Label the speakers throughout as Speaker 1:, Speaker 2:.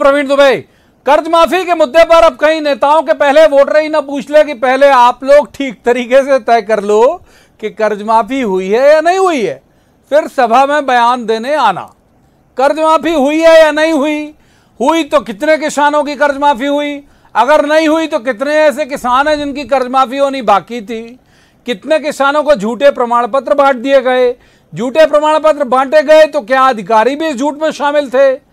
Speaker 1: प्रवीण दुबे, कर्ज माफी के मुद्दे पर अब कई नेताओं के पहले वोटर ही ना पूछ ले कि पहले आप लोग ठीक तरीके से तय कर लो कि कर्ज माफी हुई है या नहीं हुई है, फिर सभा में बयान देने आना। कर्ज माफी हुई है या नहीं हुई तो कितने किसानों की कर्ज माफी हुई, अगर नहीं हुई तो कितने ऐसे किसान हैं जिनकी कर्ज माफी होनी बाकी थी, कितने किसानों को झूठे प्रमाण पत्र बांट दिए गए, झूठे प्रमाण पत्र बांटे गए तो क्या अधिकारी भी इस झूठ में शामिल थे।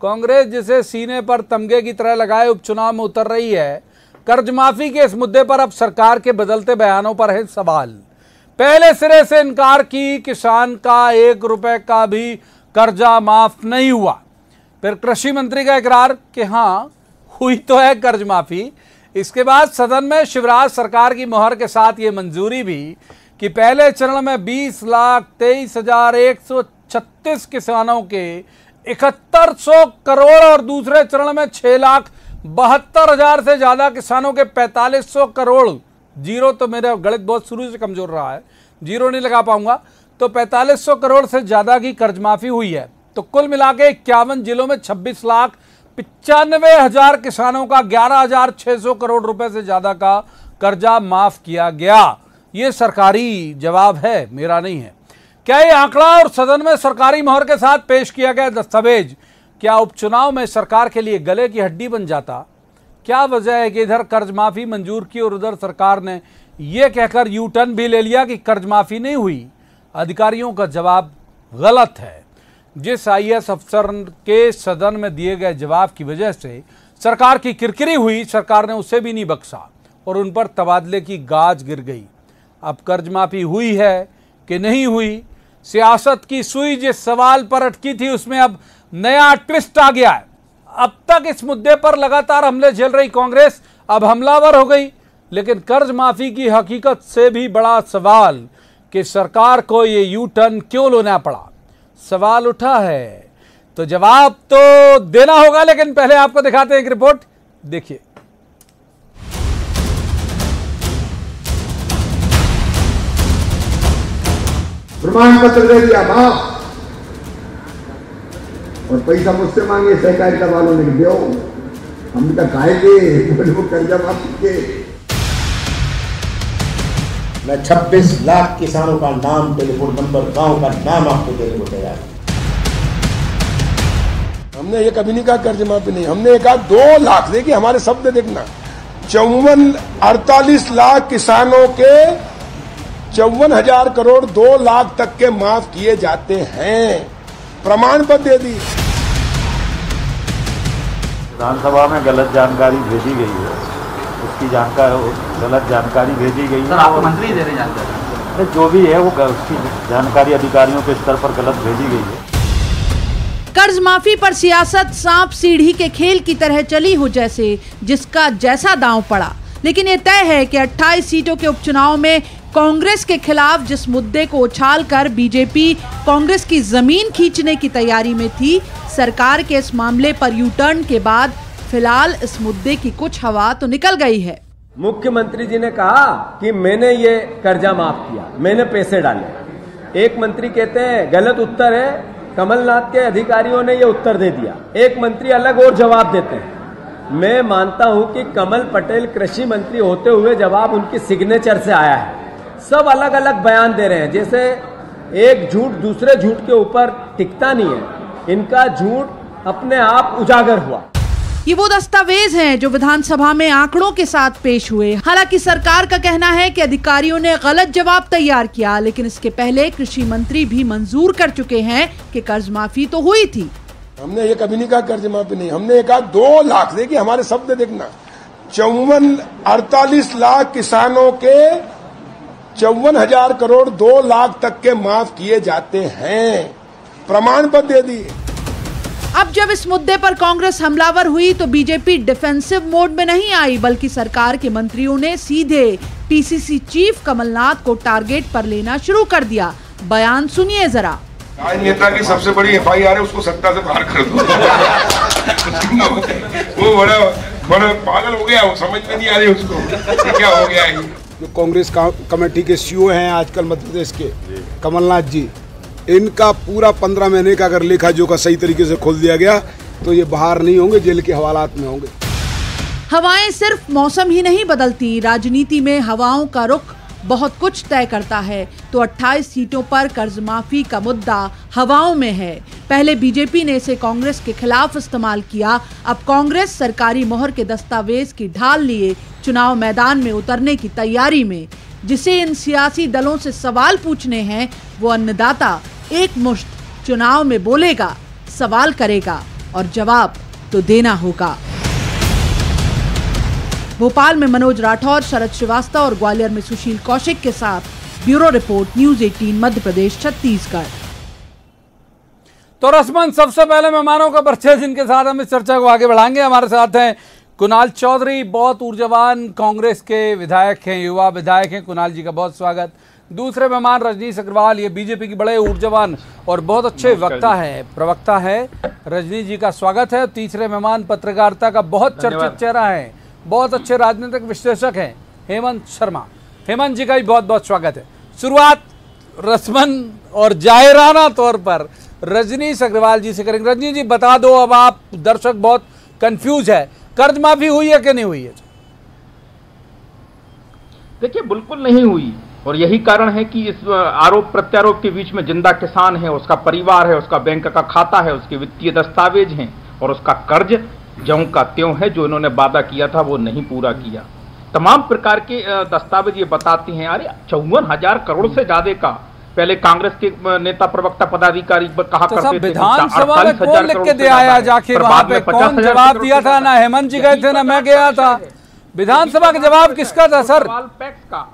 Speaker 1: कांग्रेस जिसे सीने पर तमगे की तरह लगाए उपचुनाव में उतर रही है, कर्ज माफी के इस मुद्दे पर अब सरकार के बदलते बयानों पर है सवाल। पहले सिरे से इनकार की किसान का 1 रुपए का भी कर्जा माफ नहीं हुआ, फिर कृषि मंत्री का इकरार कि हाँ हुई तो है कर्ज माफी। इसके बाद सदन में शिवराज सरकार की मोहर के साथ ये मंजूरी भी कि पहले चरण में 20,23,136 किसानों के 7100 करोड़ और दूसरे चरण में 6,72,000 से ज्यादा किसानों के 4500 करोड़, जीरो तो मेरा गणित बहुत शुरू से कमजोर रहा है, जीरो नहीं लगा पाऊंगा, तो 4500 करोड़ से ज्यादा की कर्ज माफी हुई है। तो कुल मिला के 51 जिलों में 26,95,000 किसानों का 11,600 करोड़ रुपए से ज्यादा का कर्जा माफ किया गया। ये सरकारी जवाब है, मेरा नहीं है। क्या ये आंकड़ा और सदन में सरकारी मोहर के साथ पेश किया गया दस्तावेज क्या उपचुनाव में सरकार के लिए गले की हड्डी बन जाता? क्या वजह है कि इधर कर्ज माफी मंजूर की और उधर सरकार ने यह कहकर यू टर्न भी ले लिया कि कर्ज माफी नहीं हुई? अधिकारियों का जवाब गलत है। जिस IAS अफसर के सदन में दिए गए जवाब की वजह से सरकार की किरकिरी हुई, सरकार ने उसे भी नहीं बख्शा और उन पर तबादले की गाज गिर गई। अब कर्ज माफी हुई है कि नहीं हुई, सियासत की सुई जिस सवाल पर अटकी थी उसमें अब नया ट्विस्ट आ गया है। अब तक इस मुद्दे पर लगातार हमले झेल रही कांग्रेस अब हमलावर हो गई। लेकिन कर्ज माफी की हकीकत से भी बड़ा सवाल कि सरकार को ये यू टर्न क्यों लेना पड़ा, सवाल उठा है। तो जवाब तो देना होगा, लेकिन पहले आपको दिखाते हैं एक रिपोर्ट, देखिए।
Speaker 2: प्रमाण पत्र दे दिया माफ और पैसा मुझसे मांगे सहकारिता वालों ने, दो हम तो खाएंगे वो कर्जा माफी के।
Speaker 3: मैं 26 लाख किसानों का नाम, टेलीफोन नंबर, गांव का नाम आपको देने को तैयार।
Speaker 4: हमने ये कभी नहीं कहा कर्ज माफी नहीं, हमने कहा 2 लाख, देखिए हमारे शब्द देखना, 48 लाख किसानों के 54,000 करोड़ 2 लाख तक के माफ किए जाते हैं। प्रमाण पत्र दे दी।
Speaker 5: विधानसभा में गलत जानकारी भेजी गई है, उसकी गलत जानकारी भेजी गई है।
Speaker 6: सर आपको मंत्री दे रहे जानकारी?
Speaker 5: जो भी है वो उसकी जानकारी अधिकारियों के स्तर पर गलत भेजी गई है।
Speaker 7: कर्ज माफी पर सियासत सांप सीढ़ी के खेल की तरह चली हो, जैसे जिसका जैसा दांव पड़ा। लेकिन ये तय है कि 28 सीटों के उपचुनाव में कांग्रेस के खिलाफ जिस मुद्दे को उछालकर बीजेपी कांग्रेस की जमीन खींचने की तैयारी में थी, सरकार के इस मामले पर यू टर्न के बाद फिलहाल इस मुद्दे की कुछ हवा तो निकल गई है।
Speaker 8: मुख्यमंत्री जी ने कहा कि मैंने ये कर्जा माफ किया, मैंने पैसे डाले। एक मंत्री कहते हैं गलत उत्तर है, कमलनाथ के अधिकारियों ने ये उत्तर दे दिया। एक मंत्री अलग और जवाब देते हैं। मैं मानता हूं कि कमल पटेल कृषि मंत्री होते हुए जवाब उनकी सिग्नेचर से आया है। सब अलग अलग बयान दे रहे हैं, जैसे एक झूठ दूसरे झूठ के ऊपर टिकता नहीं है। इनका झूठ अपने आप उजागर हुआ।
Speaker 7: ये वो दस्तावेज हैं जो विधानसभा में आंकड़ों के साथ पेश हुए। हालांकि सरकार का कहना है कि अधिकारियों ने गलत जवाब तैयार किया, लेकिन इसके पहले कृषि मंत्री भी मंजूर कर चुके हैं कि कर्ज माफी तो हुई थी।
Speaker 4: हमने ये कभी नहीं कहा कर्ज माफी नहीं, हमने कहा 2 लाख, देखिए हमारे शब्द देखना, 48 लाख किसानों के 54,000 करोड़ 2 लाख तक के माफ किए जाते हैं। प्रमाण पत्र दे दिए।
Speaker 7: अब जब इस मुद्दे पर कांग्रेस हमलावर हुई तो बीजेपी डिफेंसिव मोड में नहीं आई, बल्कि सरकार के मंत्रियों ने सीधे PCC चीफ कमलनाथ को टारगेट पर लेना शुरू कर दिया। बयान सुनिए जरा।
Speaker 4: नेता की सबसे बड़ी FIR है, उसको सत्ता से बाहर कर दो। वो बड़ा पागल हो गया, वो समझ में नहीं आ रही उसको क्या हो गया है। जो कांग्रेस कमेटी के CEO हैं आजकल मध्य प्रदेश के, कमलनाथ जी, इनका पूरा 15 महीने का अगर लेखा जोखा सही तरीके से खोल दिया गया तो ये बाहर नहीं होंगे, जेल के हवालात में होंगे।
Speaker 7: हवाएं सिर्फ मौसम ही नहीं बदलती, राजनीति में हवाओं का रुख बहुत कुछ तय करता है। तो 28 सीटों पर कर्ज माफी का मुद्दा हवाओं में है। पहले बीजेपी ने इसे कांग्रेस के खिलाफ इस्तेमाल किया, अब कांग्रेस सरकारी मोहर के दस्तावेज की ढाल लिए चुनाव मैदान में उतरने की तैयारी में। जिसे इन सियासी दलों से सवाल पूछने हैं वो अन्नदाता एक मुश्त चुनाव में बोलेगा, सवाल करेगा और जवाब तो देना होगा। भोपाल में मनोज राठौर, शरद श्रीवास्तव और ग्वालियर में सुशील कौशिक के साथ bureau report, news 18 Madhya Pradesh Chhattisgarh.
Speaker 1: तो रस्मन सबसे पहले मेहमानों का परिचय जिनके साथ हम इस चर्चा को आगे बढ़ाएंगे। हमारे साथ हैं कुणाल चौधरी, बहुत ऊर्जावान कांग्रेस के विधायक हैं, युवा विधायक हैं। कुणाल जी का बहुत स्वागत। दूसरे मेहमान रजनीश अग्रवाल, ये बीजेपी के बड़े ऊर्जावान और बहुत अच्छे प्रवक्ता है। रजनीश जी का स्वागत है। तीसरे मेहमान पत्रकारिता का बहुत चर्चित चेहरा है, बहुत अच्छे राजनीतिक विश्लेषक हैं, हेमंत शर्मा। हेमंत जी का भी बहुत बहुत स्वागत है। शुरुआत रस्मन और जाहिराना तौर पर रजनीश अग्रवाल जी से करेंगे। रजनीश जी बता दो, अब आप दर्शक बहुत कंफ्यूज है, कर्ज माफी हुई है कि नहीं हुई है?
Speaker 6: देखिए, बिल्कुल नहीं हुई और यही कारण है कि इस आरोप प्रत्यारोप के बीच में जिंदा किसान है, उसका परिवार है, उसका बैंक का खाता है, उसके वित्तीय दस्तावेज हैं और उसका कर्ज ज्यों का त्यों है। जो इन्होंने वादा किया था वो नहीं पूरा किया। तमाम प्रकार के दस्तावेज ये बताते हैं। अरे 54,000 करोड़ से ज्यादा का पहले कांग्रेस के नेता प्रवक्ता पदाधिकारी कहा करते थे।
Speaker 1: विधानसभा में कौन लिख के दे आया जाके वहां पे? कौन जवाब दिया था? ना हेमंत जी गए थे ना मैं गया था। विधानसभा का जवाब किसका था सर?
Speaker 6: पैक्स का।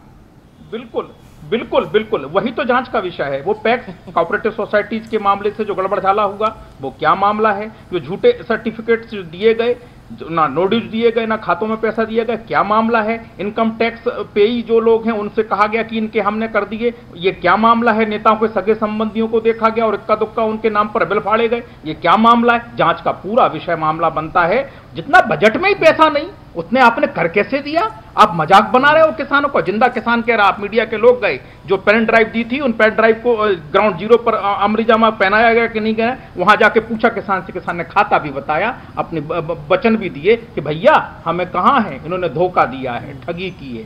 Speaker 6: बिल्कुल बिल्कुल बिल्कुल वही तो जांच का विषय है। वो पैक्स कोऑपरेटिव सोसाइटीज के मामले से जो गड़बड़झाला हुआ वो क्या मामला है? जो झूठे सर्टिफिकेट्स दिए गए, ना नोटिस दिए गए, ना खातों में पैसा दिया गया, क्या मामला है? इनकम टैक्स पेई जो लोग हैं उनसे कहा गया कि इनके हमने कर दिए, ये क्या मामला है? नेताओं के सगे संबंधियों को देखा गया और इक्का दुक्का उनके नाम पर बिल फाड़े गए, ये क्या मामला है? जांच का पूरा विषय मामला बनता है। जितना बजट में ही पैसा नहीं उतने आपने कर कैसे दिया? आप मजाक बना रहे हो किसानों को। जिंदा किसान कह रहा, आप मीडिया के लोग गए, जो पेन ड्राइव दी थी उन पेन ड्राइव को ग्राउंड जीरो पर अमरीजामा पहनाया गया कि नहीं गया? वहां जाके पूछा किसान से, किसान ने खाता भी बताया, अपने वचन भी दिए कि भैया हमें कहां है, इन्होंने धोखा दिया है, ठगी की है।